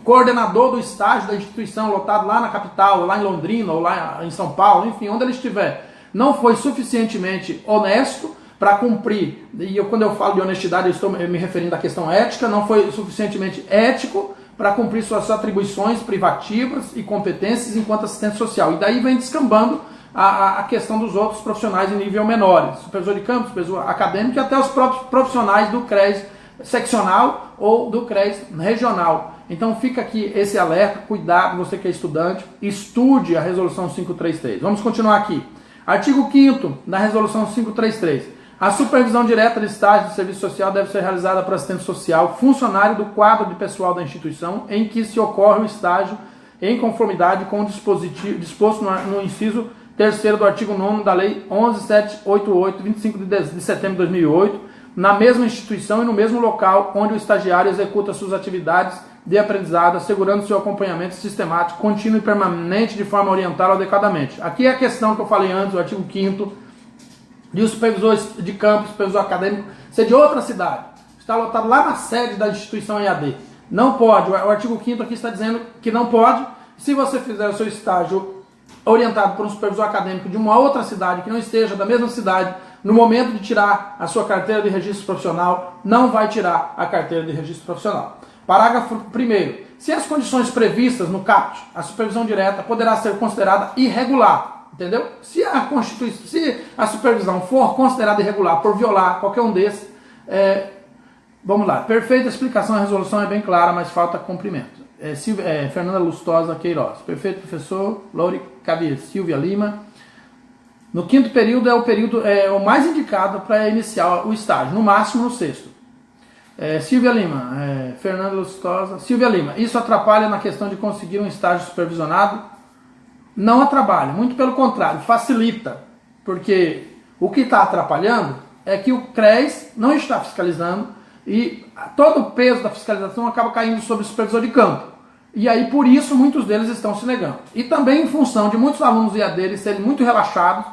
S1: coordenador do estágio da instituição lotado lá na capital, lá em Londrina ou lá em São Paulo, enfim, onde ele estiver, não foi suficientemente honesto para cumprir, quando eu falo de honestidade eu estou me referindo à questão ética, não foi suficientemente ético para cumprir suas atribuições privativas e competências enquanto assistente social. E daí vem descambando a questão dos outros profissionais em nível menores, supervisor de campo, supervisor acadêmico e até os próprios profissionais do CRES seccional ou do CRES regional. Então fica aqui esse alerta, cuidado, você que é estudante, estude a resolução 533. Vamos continuar aqui. Artigo 5º da resolução 533. A supervisão direta de estágio de serviço social deve ser realizada por assistente social, funcionário do quadro de pessoal da instituição em que se ocorre o estágio em conformidade com o disposto no inciso 3º do artigo 9º da Lei 11.788, 25 de setembro de 2008, na mesma instituição e no mesmo local onde o estagiário executa suas atividades de aprendizado, assegurando seu acompanhamento sistemático, contínuo e permanente de forma a orientá-lo adequadamente. Aqui é a questão que eu falei antes, o artigo 5º, de os supervisores de campo, supervisor acadêmico, ser de outra cidade, está lotado lá na sede da instituição EAD. Não pode, o artigo 5º aqui está dizendo que não pode. Se você fizer o seu estágio orientado por um supervisor acadêmico de uma outra cidade, que não esteja da mesma cidade, no momento de tirar a sua carteira de registro profissional, não vai tirar a carteira de registro profissional. Parágrafo 1º. Se as condições previstas no CAPT, a supervisão direta poderá ser considerada irregular. Entendeu? Se a supervisão for considerada irregular por violar qualquer um desses, vamos lá. Perfeita explicação, a resolução é bem clara, mas falta cumprimento. Fernanda Lustosa Queiroz. Perfeito, professor. Laure Cavier. Silvia Lima. No 5º período é o mais indicado para iniciar o estágio, no máximo no 6º. Silvia Lima. Fernanda Lustosa. Silvia Lima. Isso atrapalha na questão de conseguir um estágio supervisionado? Não atrapalha, muito pelo contrário, facilita, porque o que está atrapalhando é que o CRES não está fiscalizando e todo o peso da fiscalização acaba caindo sobre o supervisor de campo. E aí, por isso, muitos deles estão se negando. E também em função de muitos alunos EAD serem muito relaxados,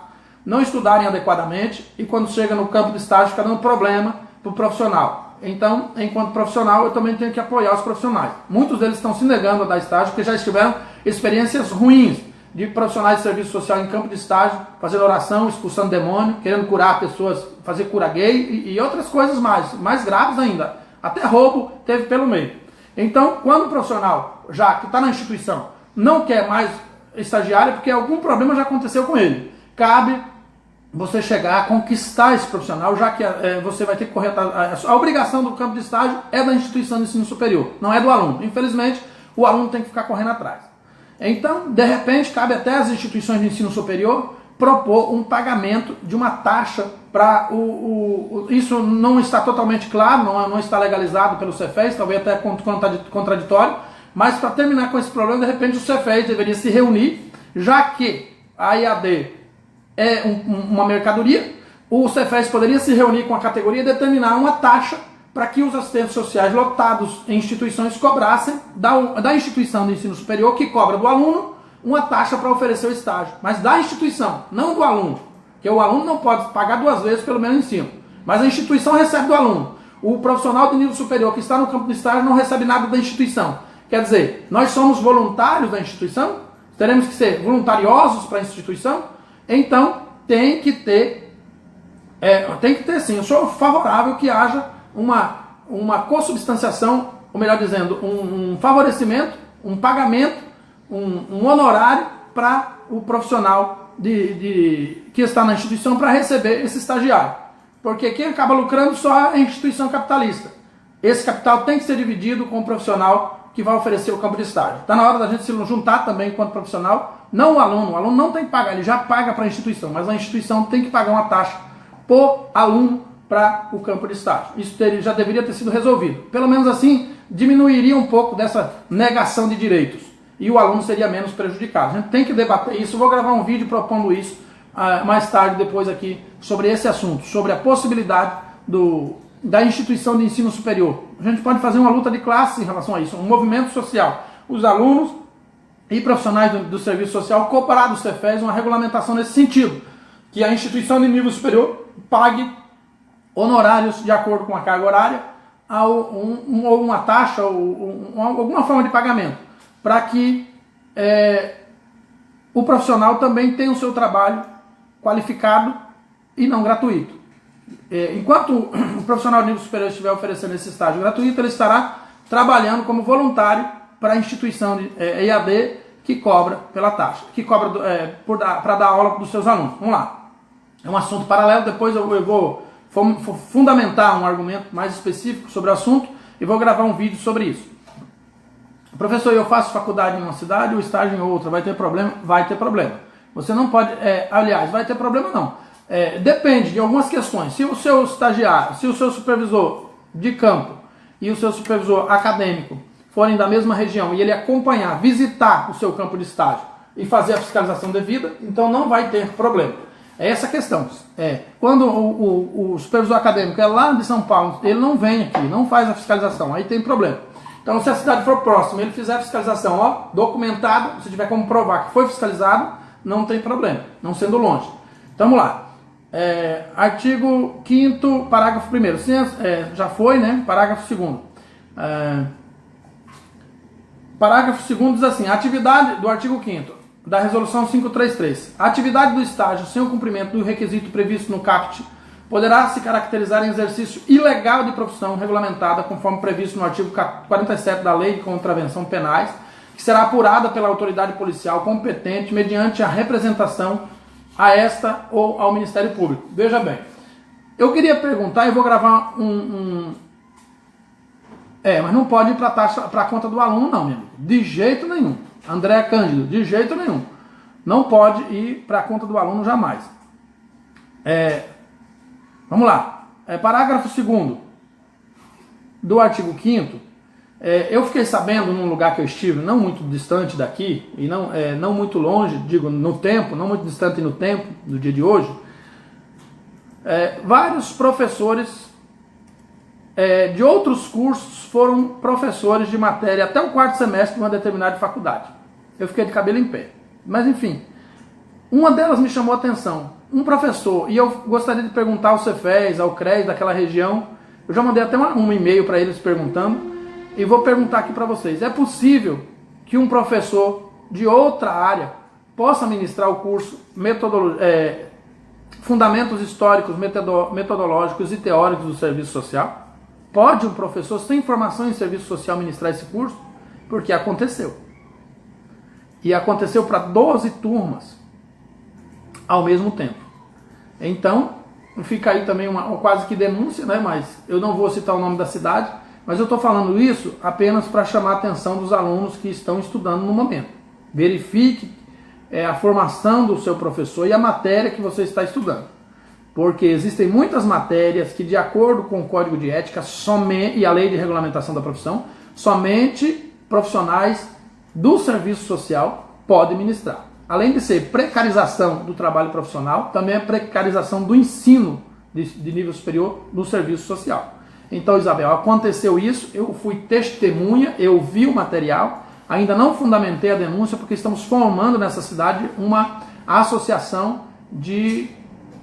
S1: não estudarem adequadamente e quando chega no campo de estágio fica dando problema para o profissional. Então, enquanto profissional, eu também tenho que apoiar os profissionais. Muitos deles estão se negando a dar estágio porque já tiveram experiências ruins de profissionais de serviço social em campo de estágio, fazendo oração, expulsando demônio, querendo curar pessoas, fazer cura gay e outras coisas mais graves ainda. Até roubo teve pelo meio. Então, quando o profissional, já que está na instituição, não quer mais estagiário, porque algum problema já aconteceu com ele, cabe você chegar a conquistar esse profissional, já que você vai ter que correr a obrigação do campo de estágio é da instituição de ensino superior, não é do aluno. Infelizmente, o aluno tem que ficar correndo atrás. Então, de repente, cabe até às instituições de ensino superior propor um pagamento de uma taxa para isso não está totalmente claro, não está legalizado pelo Cefes, talvez até contraditório, mas para terminar com esse problema, de repente o Cefes deveria se reunir, já que a EAD é uma mercadoria, o Cefes poderia se reunir com a categoria e determinar uma taxa para que os assistentes sociais lotados em instituições cobrassem da instituição de ensino superior, que cobra do aluno, uma taxa para oferecer o estágio. Mas da instituição, não do aluno. Porque o aluno não pode pagar duas vezes pelo mesmo ensino. Mas a instituição recebe do aluno. O profissional de nível superior que está no campo de estágio não recebe nada da instituição. Quer dizer, nós somos voluntários da instituição? Teremos que ser voluntariosos para a instituição? Então, tem que ter sim. Eu sou favorável que haja uma consubstanciação, ou melhor dizendo, um favorecimento, um pagamento um honorário para o profissional que está na instituição para receber esse estagiário. Porque quem acaba lucrando só é a instituição capitalista. Esse capital tem que ser dividido com o profissional que vai oferecer o campo de estágio. Está na hora da gente se juntar também enquanto profissional, não o aluno não tem que pagar, ele já paga para a instituição, mas a instituição tem que pagar uma taxa por aluno para o campo de estágio. Isso já deveria ter sido resolvido. Pelo menos assim, diminuiria um pouco dessa negação de direitos e o aluno seria menos prejudicado. A gente tem que debater isso. Eu vou gravar um vídeo propondo isso mais tarde, depois aqui, sobre esse assunto, sobre a possibilidade da instituição de ensino superior. A gente pode fazer uma luta de classes em relação a isso, um movimento social. Os alunos e profissionais do serviço social cooperar do Cefes uma regulamentação nesse sentido, que a instituição de nível superior pague honorários de acordo com a carga horária, ou uma taxa, ou alguma forma de pagamento, para que o profissional também tenha o seu trabalho qualificado e não gratuito. Enquanto o profissional de nível superior estiver oferecendo esse estágio gratuito, ele estará trabalhando como voluntário para a instituição de EAD que cobra pela taxa, que cobra para dar aula para os seus alunos. Vamos lá. É um assunto paralelo, depois eu vou fundamentar um argumento mais específico sobre o assunto e vou gravar um vídeo sobre isso. Professor, eu faço faculdade em uma cidade, o estágio em outra, vai ter problema? Vai ter problema. Você não pode, aliás, vai ter problema não. Depende de algumas questões. Se o seu estagiário, se o seu supervisor de campo e o seu supervisor acadêmico forem da mesma região e ele acompanhar, visitar o seu campo de estágio e fazer a fiscalização devida, então não vai ter problema. É essa a questão. Quando o supervisor acadêmico é lá de São Paulo, ele não vem aqui, não faz a fiscalização, aí tem problema. Então, se a cidade for próxima, ele fizer a fiscalização, documentado, se tiver como provar que foi fiscalizado, não tem problema, não sendo longe. Então, vamos lá. Artigo 5º, parágrafo 1º. Já foi, né? Parágrafo 2º. Parágrafo 2º diz assim: a atividade do artigo 5º da Resolução 533. A atividade do estágio sem o cumprimento do requisito previsto no CAPT poderá se caracterizar em exercício ilegal de profissão regulamentada conforme previsto no artigo 47 da Lei de Contravenção Penais, que será apurada pela autoridade policial competente mediante a representação a esta ou ao Ministério Público. Veja bem, eu queria perguntar, eu vou gravar mas não pode ir para a conta do aluno não, meu amigo. De jeito nenhum. André Cândido, de jeito nenhum. Não pode ir para a conta do aluno jamais. Vamos lá. Parágrafo 2º do artigo 5º. Eu fiquei sabendo num lugar que eu estive, não muito distante daqui, e não muito longe, digo no tempo, não muito distante no tempo, do dia de hoje, vários professores de outros cursos foram professores de matéria até o 4º semestre de uma determinada faculdade. Eu fiquei de cabelo em pé. Mas enfim, uma delas me chamou a atenção. Um professor, e eu gostaria de perguntar ao Cefes, ao CRES daquela região, eu já mandei até um e-mail para eles perguntando, e vou perguntar aqui para vocês: é possível que um professor de outra área possa ministrar o curso Fundamentos Históricos, Metodológicos e Teóricos do Serviço Social? Pode um professor sem formação em serviço social ministrar esse curso? Porque aconteceu. E aconteceu para 12 turmas ao mesmo tempo. Então, fica aí também uma quase que denúncia, né? Mas eu não vou citar o nome da cidade, mas eu estou falando isso apenas para chamar a atenção dos alunos que estão estudando no momento. Verifique a formação do seu professor e a matéria que você está estudando. Porque existem muitas matérias que, de acordo com o Código de Ética e a Lei de Regulamentação da Profissão, somente profissionais do serviço social podem ministrar. Além de ser precarização do trabalho profissional, também é precarização do ensino de nível superior no serviço social. Então, Isabel, aconteceu isso, eu fui testemunha, eu vi o material, ainda não fundamentei a denúncia, porque estamos formando nessa cidade uma associação de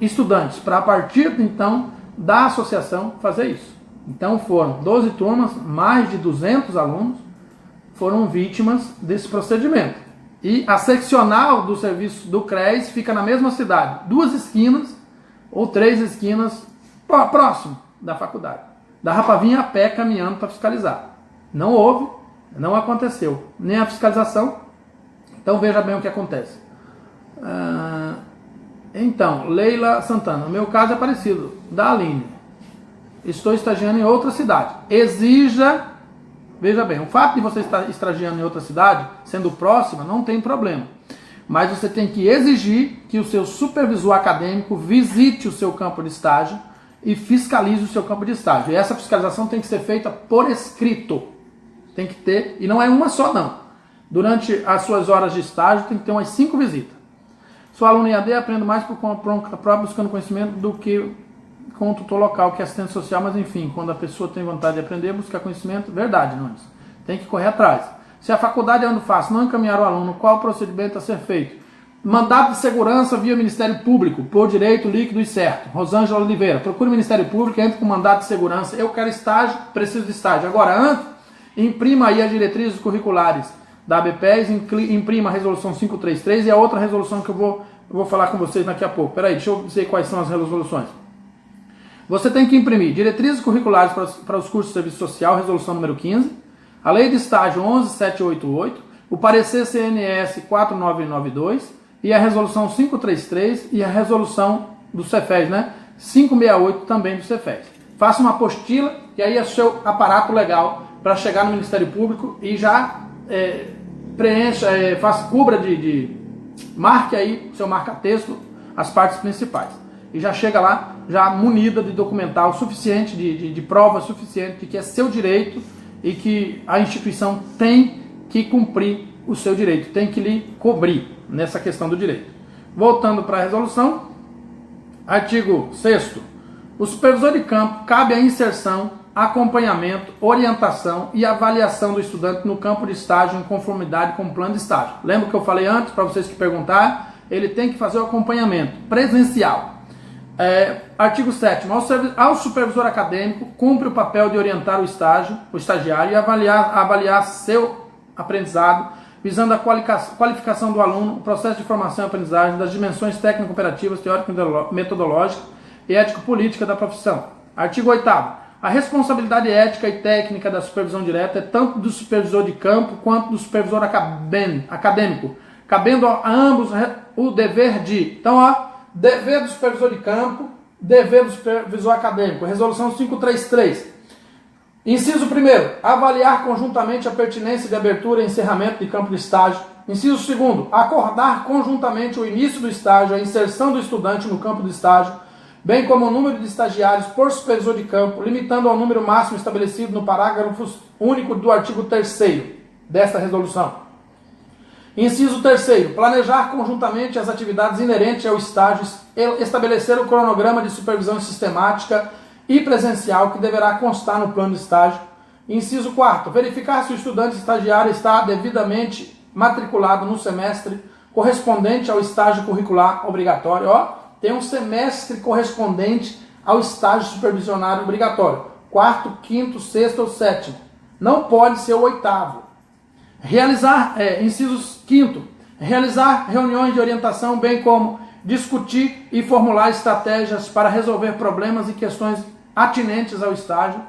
S1: estudantes, para a partir, então, da associação fazer isso. Então, foram 12 turmas, mais de 200 alunos, foram vítimas desse procedimento. E a seccional do serviço do CRES fica na mesma cidade, 2 esquinas ou 3 esquinas próximo da faculdade. Dava para vir a pé caminhando para fiscalizar. Não houve, não aconteceu nem a fiscalização Então veja bem o que acontece. Então, Leila Santana, no meu caso é parecido, da Aline. Estou estagiando em outra cidade. Exija, veja bem, o fato de você estar estagiando em outra cidade, sendo próxima, não tem problema. Mas você tem que exigir que o seu supervisor acadêmico visite o seu campo de estágio e fiscalize o seu campo de estágio. E essa fiscalização tem que ser feita por escrito. Tem que ter, e não é uma só não. Durante as suas horas de estágio tem que ter umas 5 visitas. Sou aluno EAD, aprendo mais por conta própria, buscando conhecimento, do que com o tutor local, que é assistente social, mas enfim, quando a pessoa tem vontade de aprender, buscar conhecimento, verdade, Nunes. Tem que correr atrás. Se a faculdade é onde faço, não encaminhar o aluno, qual o procedimento a ser feito? Mandado de segurança via Ministério Público, por direito líquido e certo. Rosângela Oliveira, procure o Ministério Público, entre com mandato de segurança. Eu quero estágio, preciso de estágio. Agora, antes, imprima aí as diretrizes curriculares da ABPES, imprima a resolução 533 e a outra resolução que eu vou falar com vocês daqui a pouco. Peraí, deixa eu dizer quais são as resoluções. Você tem que imprimir diretrizes curriculares para os cursos de serviço social, resolução número 15, a lei de estágio 11788, o parecer CNS 4992 e a resolução 533 e a resolução do Cefes, né? 568 também do Cefes. Faça uma apostila e aí é o seu aparato legal para chegar no Ministério Público e já preencha, cubra marque aí, seu marca-texto, as partes principais. E já chega lá, já munida de documental suficiente, de prova suficiente, de que é seu direito e que a instituição tem que cumprir o seu direito, tem que lhe cobrir nessa questão do direito. Voltando para a resolução, artigo 6º. O supervisor de campo cabe a inserção, acompanhamento, orientação e avaliação do estudante no campo de estágio em conformidade com o plano de estágio. Lembra que eu falei antes, para vocês que perguntaram, ele tem que fazer o acompanhamento presencial. Artigo 7º. Ao supervisor acadêmico, cumpre o papel de orientar o estagiário e avaliar seu aprendizado, visando a qualificação do aluno, o processo de formação e aprendizagem, das dimensões técnico-operativas, teórico-metodológicas e ético-política da profissão. Artigo 8º. A responsabilidade ética e técnica da supervisão direta é tanto do supervisor de campo quanto do supervisor acadêmico, cabendo a ambos o dever de... Então, dever do supervisor de campo, dever do supervisor acadêmico. Resolução 533. Inciso 1º. Avaliar conjuntamente a pertinência de abertura e encerramento de campo de estágio. Inciso 2º. Acordar conjuntamente o início do estágio, a inserção do estudante no campo de estágio, bem como o número de estagiários por supervisor de campo, limitando ao número máximo estabelecido no parágrafo único do artigo 3º desta resolução. Inciso 3º. Planejar conjuntamente as atividades inerentes ao estágio, estabelecer o cronograma de supervisão sistemática e presencial que deverá constar no plano de estágio. Inciso 4º. Verificar se o estudante estagiário está devidamente matriculado no semestre correspondente ao estágio curricular obrigatório. Tem um semestre correspondente ao estágio supervisionário obrigatório. 4º, 5º, 6º ou 7º. Não pode ser o 8º. Inciso 5º. Realizar reuniões de orientação, bem como discutir e formular estratégias para resolver problemas e questões atinentes ao estágio.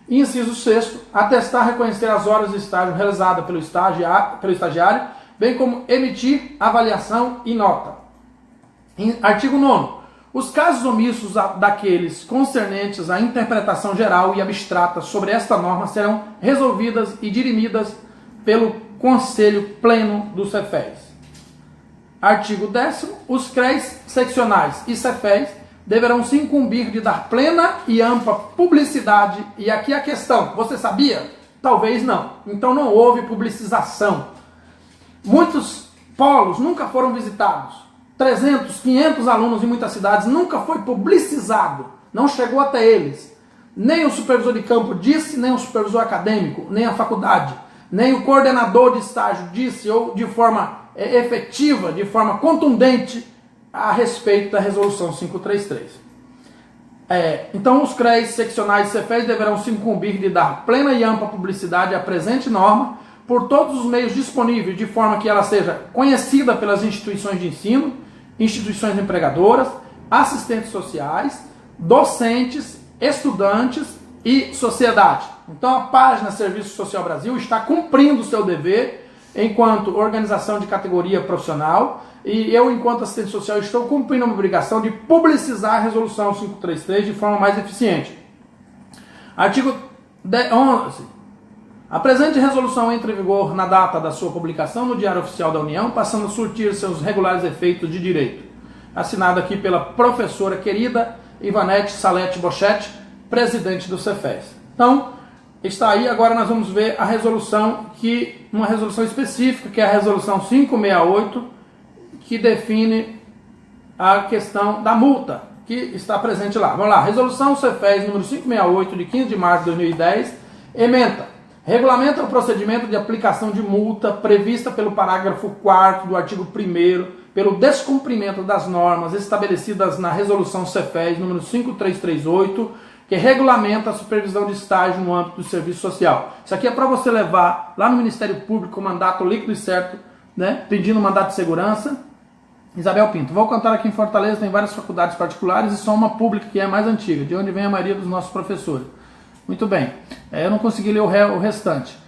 S1: Inciso 6º. Atestar e reconhecer as horas de estágio realizadas pelo estagiário, bem como emitir avaliação e nota. Artigo 9º. Os casos omissos daqueles concernentes à interpretação geral e abstrata sobre esta norma serão resolvidas e dirimidas pelo Conselho Pleno do Cefes. Artigo 10º. Os CREs seccionais e Cefes deverão se incumbir de dar plena e ampla publicidade. E aqui a questão, você sabia? Talvez não. Então não houve publicização. Muitos polos nunca foram visitados. 300, 500 alunos em muitas cidades, nunca foi publicizado, não chegou até eles. Nem o supervisor de campo disse, nem o supervisor acadêmico, nem a faculdade, nem o coordenador de estágio disse, ou de forma efetiva, de forma contundente, a respeito da resolução 533. Então os CREs seccionais e Cefes deverão se incumbir de dar plena e ampla publicidade à presente norma por todos os meios disponíveis, de forma que ela seja conhecida pelas instituições de ensino, instituições empregadoras, assistentes sociais, docentes, estudantes e sociedade. Então a página Serviço Social Brasil está cumprindo o seu dever enquanto organização de categoria profissional, e eu, enquanto assistente social, estou cumprindo a minha obrigação de publicizar a Resolução 533 de forma mais eficiente. Artigo 11. A presente resolução entra em vigor na data da sua publicação no Diário Oficial da União, passando a surtir seus regulares efeitos de direito. Assinado aqui pela professora querida Ivanete Salete Bochetti, presidente do Cefes. Então, está aí. Agora nós vamos ver a resolução, uma resolução específica, que é a Resolução 568, que define a questão da multa, que está presente lá. Vamos lá. Resolução Cefes número 568, de 15 de março de 2010, ementa. Regulamenta o procedimento de aplicação de multa prevista pelo parágrafo 4º do artigo 1º pelo descumprimento das normas estabelecidas na Resolução Cefes número 5338, que regulamenta a supervisão de estágio no âmbito do serviço social. Isso aqui é para você levar lá no Ministério Público o mandato líquido e certo, né, pedindo mandato de segurança. Isabel Pinto. Vou contar aqui em Fortaleza, tem várias faculdades particulares e só uma pública que é a mais antiga, de onde vem a maioria dos nossos professores. Muito bem. Eu não consegui ler o restante.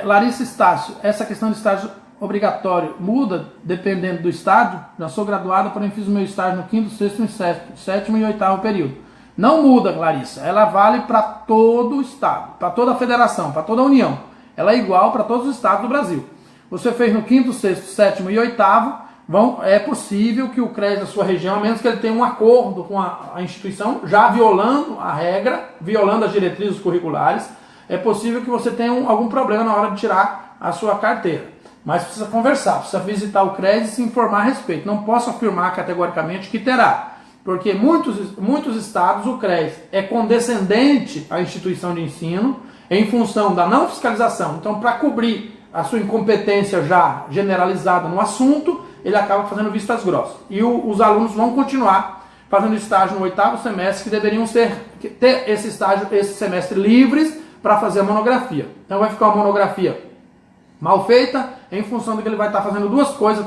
S1: Larissa Estácio. Essa questão de estágio obrigatório muda dependendo do estágio? Já sou graduada, porém fiz o meu estágio no 5º, 6º, 7º e 8º período. Não muda, Larissa. Ela vale para todo o estado, para toda a federação, para toda a União. Ela é igual para todos os estados do Brasil. Você fez no 5º, 6º, 7º e 8º, é possível que o CRES da sua região, a menos que ele tenha um acordo com a instituição, já violando a regra, violando as diretrizes curriculares, é possível que você tenha algum problema na hora de tirar a sua carteira. Mas precisa conversar, precisa visitar o CRES e se informar a respeito. Não posso afirmar categoricamente que terá, porque muitos estados o CRES é condescendente à instituição de ensino em função da não fiscalização. Então, para cobrir a sua incompetência já generalizada no assunto, ele acaba fazendo vistas grossas. E os alunos vão continuar fazendo estágio no 8º semestre, que deveriam ter esse estágio, esse semestre livres para fazer a monografia. Então vai ficar uma monografia mal feita, em função de que ele vai estar fazendo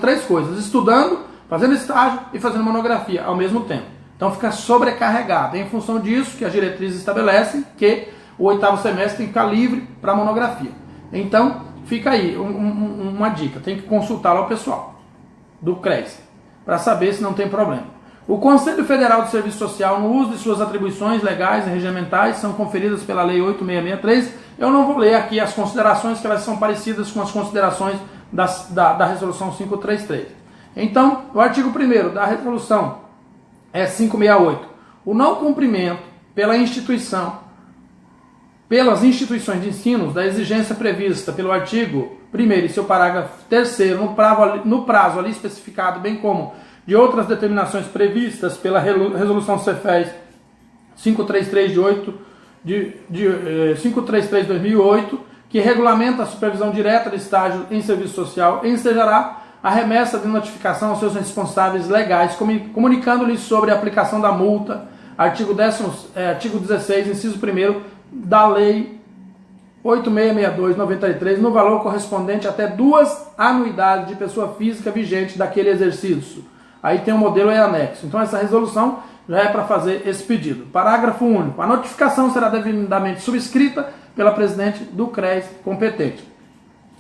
S1: três coisas, estudando, fazendo estágio e fazendo monografia ao mesmo tempo. Então fica sobrecarregado. Em função disso que as diretrizes estabelecem que o 8º semestre tem que ficar livre para monografia. Então fica aí uma dica, tem que consultar lá o pessoal do CRES, para saber se não tem problema. O Conselho Federal de Serviço Social, no uso de suas atribuições legais e regimentais, são conferidas pela Lei 8663. Eu não vou ler aqui as considerações, que elas são parecidas com as considerações da Resolução 533. Então, o artigo 1º da Resolução é 568. O não cumprimento pelas instituições de ensino da exigência prevista pelo artigo 1º e seu parágrafo 3º no prazo ali especificado, bem como de outras determinações previstas pela Resolução Cefes 533 de 2008, que regulamenta a supervisão direta de estágio em serviço social, ensejará a remessa de notificação aos seus responsáveis legais, comunicando-lhes sobre a aplicação da multa, artigo 16, inciso 1º da Lei 8662/93, no valor correspondente até 2 anuidades de pessoa física vigente daquele exercício. Aí tem um modelo e anexo. Então essa resolução já é para fazer esse pedido. Parágrafo único. A notificação será devidamente subscrita pela presidente do CRES competente.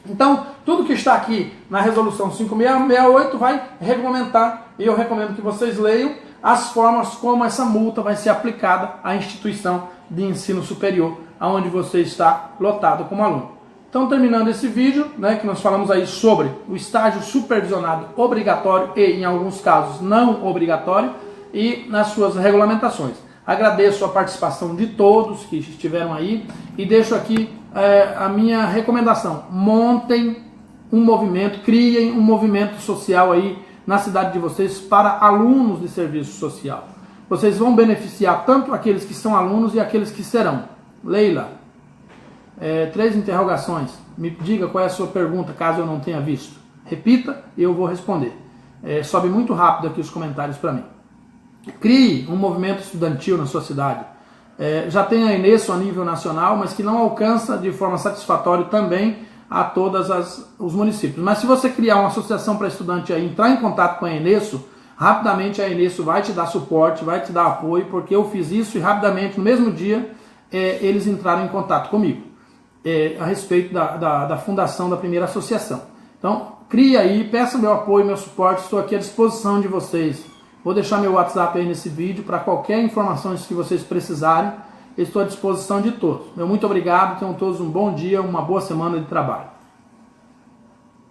S1: Então, tudo que está aqui na resolução 568 vai regulamentar, e eu recomendo que vocês leiam as formas como essa multa vai ser aplicada à instituição de ensino superior, aonde você está lotado como aluno. Então, terminando esse vídeo, que nós falamos aí sobre o estágio supervisionado obrigatório e, em alguns casos, não obrigatório, e nas suas regulamentações. Agradeço a participação de todos que estiveram aí e deixo aqui a minha recomendação. Montem um movimento, criem um movimento social aí na cidade de vocês para alunos de serviço social. Vocês vão beneficiar tanto aqueles que são alunos e aqueles que serão. Leila, 3 interrogações. Me diga qual é a sua pergunta, caso eu não tenha visto. Repita e eu vou responder. Sobe muito rápido aqui os comentários para mim. Crie um movimento estudantil na sua cidade. Já tem a Enesso a nível nacional, mas que não alcança de forma satisfatória também a todos os municípios. Mas se você criar uma associação para estudante aí, entrar em contato com a Enesso, rapidamente a Enesso vai te dar suporte, vai te dar apoio, porque eu fiz isso e rapidamente, no mesmo dia, eles entraram em contato comigo a respeito da fundação da primeira associação. Então, crie aí, peça meu apoio, meu suporte, estou aqui à disposição de vocês. Vou deixar meu WhatsApp aí nesse vídeo para qualquer informação que vocês precisarem. Estou à disposição de todos. Meu muito obrigado, tenham todos um bom dia, uma boa semana de trabalho.